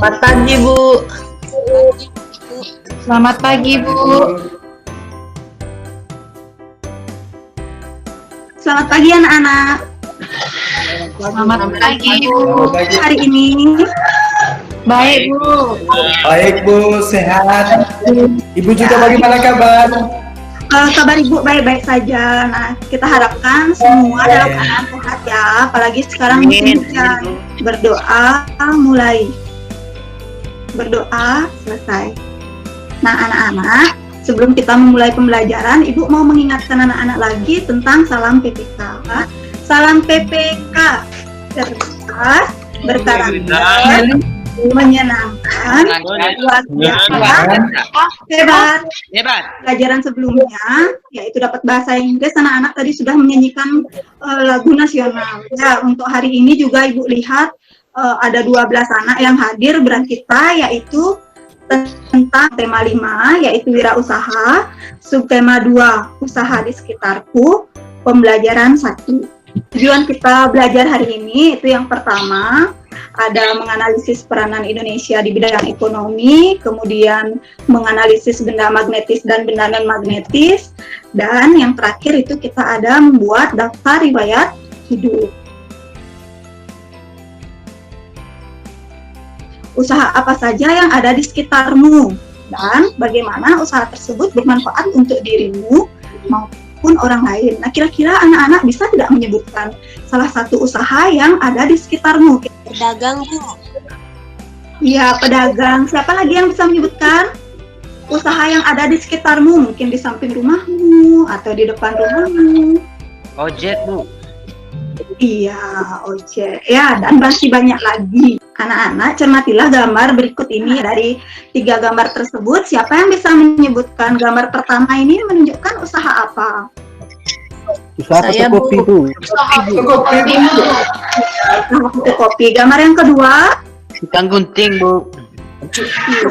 Selamat pagi, Bu. Selamat pagi, Bu. Selamat pagi anak-anak. Selamat pagi, Bu. Hari ini Baik, Bu. Baik Bu, sehat. Ibu juga bagaimana kabar? kabar Ibu baik-baik saja. Nah, kita harapkan semua dalam keadaan sehat ya. Apalagi sekarang musim hujan. Berdoa mulai. Berdoa selesai. Nah, anak-anak, sebelum kita memulai pembelajaran, Ibu mau mengingatkan anak-anak lagi tentang salam PPK. Salam PPK. Cerdas, berkarakter, menyenangkan, luar biasa, hebat. Pelajaran sebelumnya, yaitu dapat bahasa Inggris, anak-anak tadi sudah menyanyikan lagu nasional. Ya, untuk hari ini juga Ibu lihat ada 12 anak yang hadir berakita, yaitu tentang tema 5, yaitu wirausaha, subtema 2, usaha di sekitarku, pembelajaran 1. Tujuan kita belajar hari ini itu yang pertama, ada menganalisis peranan Indonesia di bidang ekonomi, kemudian menganalisis benda magnetis dan benda non-magnetis, dan yang terakhir itu kita ada membuat daftar riwayat hidup. Usaha apa saja yang ada di sekitarmu, dan bagaimana usaha tersebut bermanfaat untuk dirimu maupun orang lain. Nah, kira-kira anak-anak bisa tidak menyebutkan salah satu usaha yang ada di sekitarmu? Pedagang, Bu. Iya, pedagang. Siapa lagi yang bisa menyebutkan usaha yang ada di sekitarmu? Mungkin di samping rumahmu atau di depan rumahmu. Ojek, Bu. Iya, ojek. Ya, dan masih banyak lagi. Anak-anak, cermatilah gambar berikut ini. Dari 3 gambar tersebut, siapa yang bisa menyebutkan gambar pertama ini menunjukkan usaha apa? Usaha fotokopi Bu. Fotokopi. Gambar yang kedua? Tukang gunting, Bu.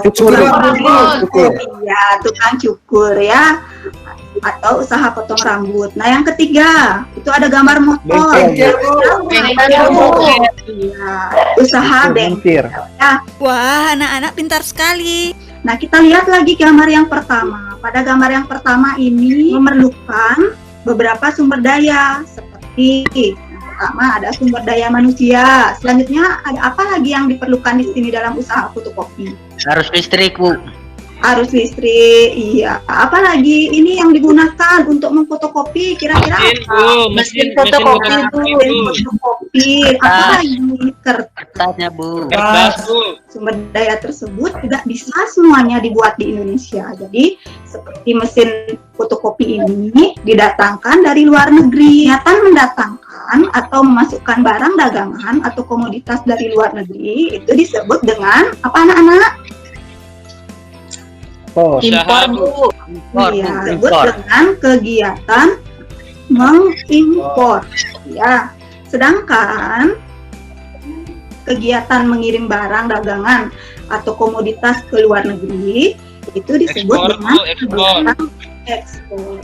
Cukur. Iya, tukang cukur ya. Atau usaha potong rambut. Nah, yang ketiga, itu ada gambar motor. Bengkel. Iya, usaha bengkel. Ya. Wah, anak-anak pintar sekali. Nah, kita lihat lagi gambar yang pertama. Pada gambar yang pertama ini memerlukan beberapa sumber daya, seperti yang pertama ada sumber daya manusia. Selanjutnya ada apa lagi yang diperlukan di sini dalam usaha fotokopi? Harus listrik, Bu. Arus listrik, iya. Apa lagi ini yang digunakan untuk memfotokopi? Kira-kira apa? Mesin fotokopi, Bu. Mesin fotokopi. Apa lagi? Kertasnya, Bu. Sumber daya tersebut tidak bisa semuanya dibuat di Indonesia. Jadi seperti mesin fotokopi ini didatangkan dari luar negeri. Niatan mendatangkan atau memasukkan barang dagangan atau komoditas dari luar negeri itu disebut dengan apa, anak-anak? Impor, Bu. Iya, disebut dengan kegiatan mengimpor. Ya, sedangkan kegiatan mengirim barang dagangan atau komoditas ke luar negeri itu disebut dengan kegiatan ekspor.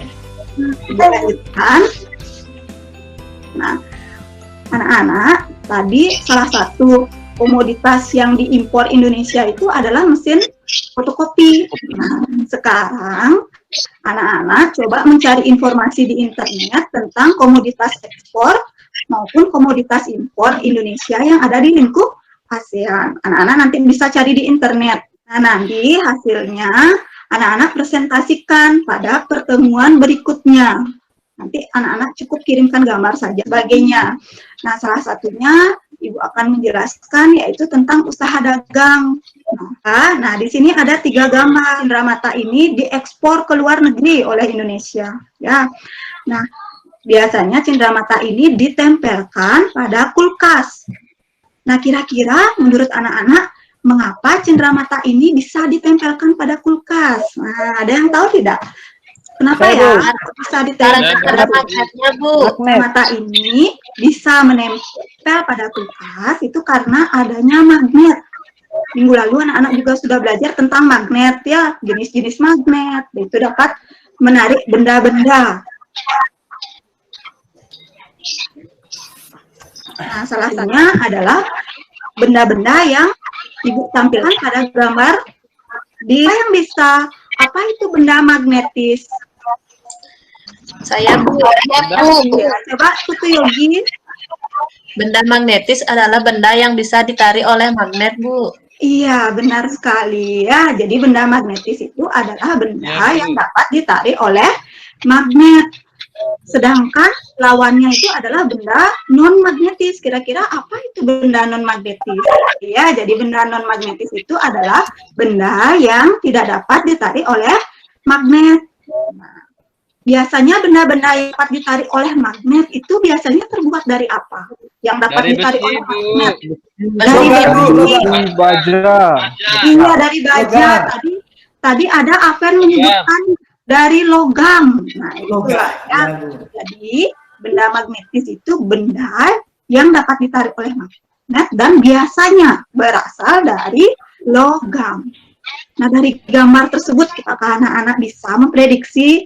Kita lanjutkan. Nah, anak-anak, tadi salah satu komoditas yang diimpor Indonesia itu adalah mesin fotokopi. Nah, sekarang anak-anak coba mencari informasi di internet tentang komoditas ekspor maupun komoditas impor Indonesia yang ada di lingkup ASEAN. Anak-anak nanti bisa cari di internet. Nah, nanti hasilnya anak-anak presentasikan pada pertemuan berikutnya. Nanti anak-anak cukup kirimkan gambar saja sebagainya. Nah, salah satunya Ibu akan menjelaskan yaitu tentang usaha dagang. Nah, di sini ada 3 gambar. Cendramata ini diekspor ke luar negeri oleh Indonesia. Ya. Nah, biasanya cendramata ini ditempelkan pada kulkas. Nah, kira-kira menurut anak-anak mengapa cendramata ini bisa ditempelkan pada kulkas? Nah, ada yang tahu tidak? Kenapa ya bisa ditempel pada magnetnya, Bu. mata ini bisa menempel pada kulkas itu karena adanya magnet. Minggu lalu anak-anak juga sudah belajar tentang magnet ya, jenis-jenis magnet. Itu dapat menarik benda-benda. Nah, salah satunya adalah benda-benda yang Ibu tampilkan pada gambar yang bisa. Apa itu benda magnetis? Saya Bu. Ya, coba Putu Yogi. Benda magnetis adalah benda yang bisa ditarik oleh magnet, Bu. Iya, benar sekali ya. Jadi benda magnetis itu adalah benda yang dapat ditarik oleh magnet. Sedangkan lawannya itu adalah benda non-magnetis. Kira-kira apa itu benda non-magnetis? Ya, jadi benda non-magnetis itu adalah benda yang tidak dapat ditarik oleh magnet. Nah, biasanya benda-benda yang dapat ditarik oleh magnet itu biasanya terbuat dari apa? Yang dapat ditarik oleh magnet. Dari besi. Baja. Iya, dari baja. Tadi ada Aven menyebutkan dari logam. Nah, itu ya. Jadi benda magnetis itu benda yang dapat ditarik oleh magnet dan biasanya berasal dari logam. Nah, dari gambar tersebut kita anak-anak bisa memprediksi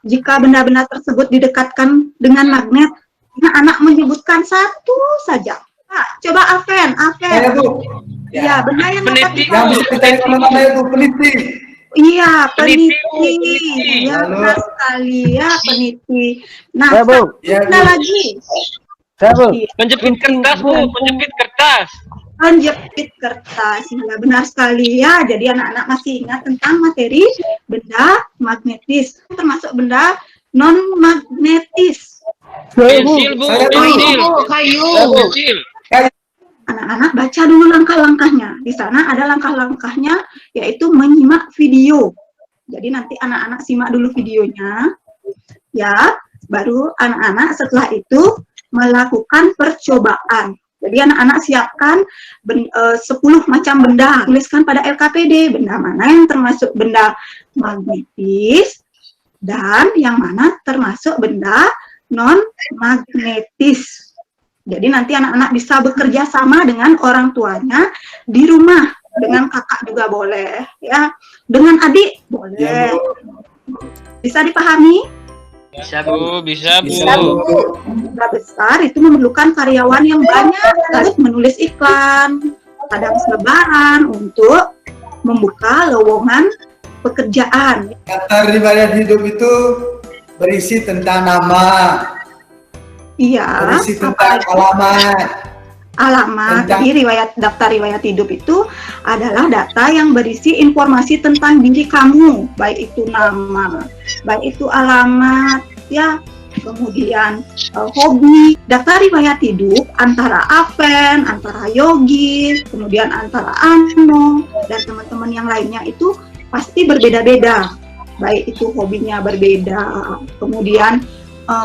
jika benda-benda tersebut didekatkan dengan magnet. Anak menyebutkan satu saja. Nah, coba Aven. Saya Bu. Ya, benda yang dapat Yang bisa ditarik kemana-mana itu peniti. Iya, peniti. Ya, benar sekali ya, peniti. Nah, Ya, Bu. ada lagi. Saya Bu. Penjepit kertas, Bu. Penjepit kertas. Penjepit kertas. Ya, benar sekali ya. Jadi anak-anak masih ingat tentang materi benda magnetis, termasuk benda non-magnetis. Pensil, Bu. Saya Bu. Pensil. Kayu. Pensil. Anak-anak baca dulu langkah-langkahnya. Di sana ada langkah-langkahnya, yaitu menyimak video. Jadi nanti anak-anak simak dulu videonya, ya. Baru anak-anak setelah itu melakukan percobaan. Jadi anak-anak siapkan 10 macam benda, tuliskan pada LKPD benda mana yang termasuk benda magnetis dan yang mana termasuk benda non-magnetis. Jadi nanti anak-anak bisa bekerja sama dengan orang tuanya di rumah, dengan kakak juga boleh, ya, dengan adik boleh. Bisa dipahami? Bisa, Bu. Bisa, Bu. Benda besar itu memerlukan karyawan yang banyak sekali menulis iklan, kadang selebaran untuk membuka lowongan pekerjaan. Daftar riwayat hidup itu berisi tentang nama, Iya. berisi tentang alamat. Jadi daftar riwayat hidup itu adalah data yang berisi informasi tentang diri kamu, baik itu nama, baik itu alamat, ya, kemudian hobi. Daftar riwayat hidup antara Aven, antara Yogi, kemudian antara Ano dan teman-teman yang lainnya itu pasti berbeda-beda, baik itu hobinya berbeda, kemudian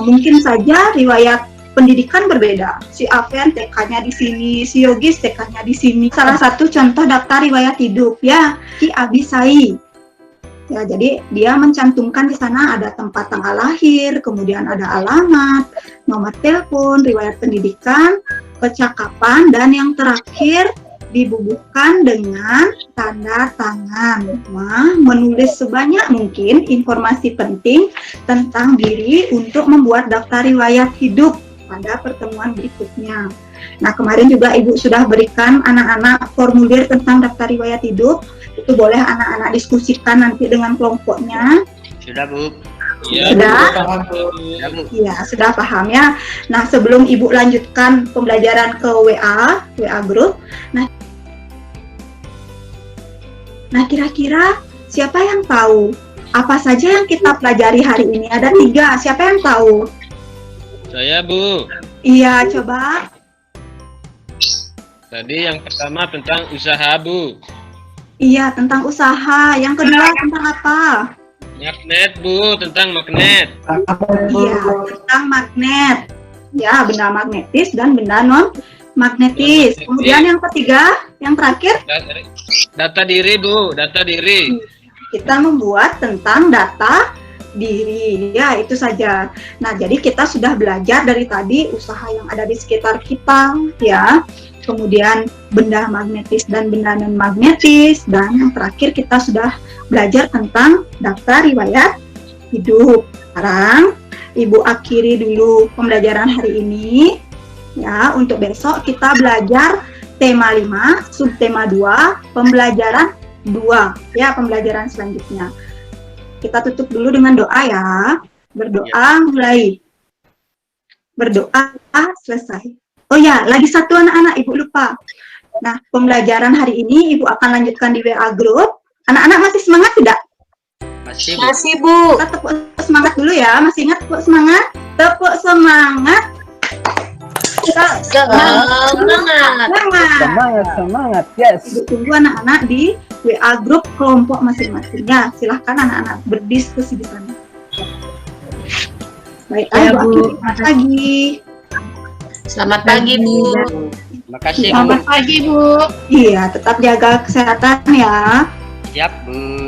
mungkin saja riwayat pendidikan berbeda. Si Aven TK-nya di sini, si Yogis TK-nya di sini. Salah satu contoh daftar riwayat hidup ya, Ki Abisai. Ya, jadi dia mencantumkan di sana ada tempat tanggal lahir, kemudian ada alamat, nomor telepon, riwayat pendidikan, percakapan, dan yang terakhir dibubuhkan dengan tanda tangan. Nah, menulis sebanyak mungkin informasi penting tentang diri untuk membuat daftar riwayat hidup pada pertemuan berikutnya. Nah, kemarin juga Ibu sudah berikan anak-anak formulir tentang daftar riwayat hidup. Itu boleh anak-anak diskusikan nanti dengan kelompoknya. Sudah, Bu. Sudah? Iya, sudah paham ya. Nah, sebelum Ibu lanjutkan pembelajaran ke WA group. Nah, kira-kira siapa yang tahu apa saja yang kita pelajari hari ini? Ada 3. Siapa yang tahu? Saya, Bu. Iya, coba. Tadi yang pertama tentang usaha, Bu. Iya, tentang usaha. Yang kedua tentang apa? Magnet, Bu. Tentang magnet. Iya, tentang magnet. Ya, benda magnetis dan benda non-magnetis. Kemudian yang ketiga, yang terakhir? Data diri, Bu. Data diri. Kita membuat tentang data diri, ya, itu saja. Nah, jadi kita sudah belajar dari tadi usaha yang ada di sekitar kita, ya, kemudian benda magnetis dan benda non magnetis, dan yang terakhir kita sudah belajar tentang daftar riwayat hidup. Sekarang Ibu akhiri dulu pembelajaran hari ini, ya. Untuk besok kita belajar tema 5, subtema 2, pembelajaran 2. Ya, pembelajaran selanjutnya. Kita tutup dulu dengan doa ya. Berdoa mulai. Berdoa selesai. Oh ya, lagi satu anak-anak, Ibu lupa. Nah, pembelajaran hari ini Ibu akan lanjutkan di WA Group. Anak-anak masih semangat tidak? Masih, Bu. Masih, Bu. Kita tepuk semangat dulu ya. Masih ingat tepuk semangat? Tepuk semangat. Kita Semangat. Semangat, yes. Ibu tunggu anak-anak di WA Group kelompok masing-masing. Ya, silahkan anak-anak berdiskusi di sana. Baik, Ya, Bu. Bu. Selamat pagi. Selamat pagi, Bu. Makasih, Bu. Selamat pagi, Bu. Iya, tetap jaga kesehatan ya. Siap, Bu.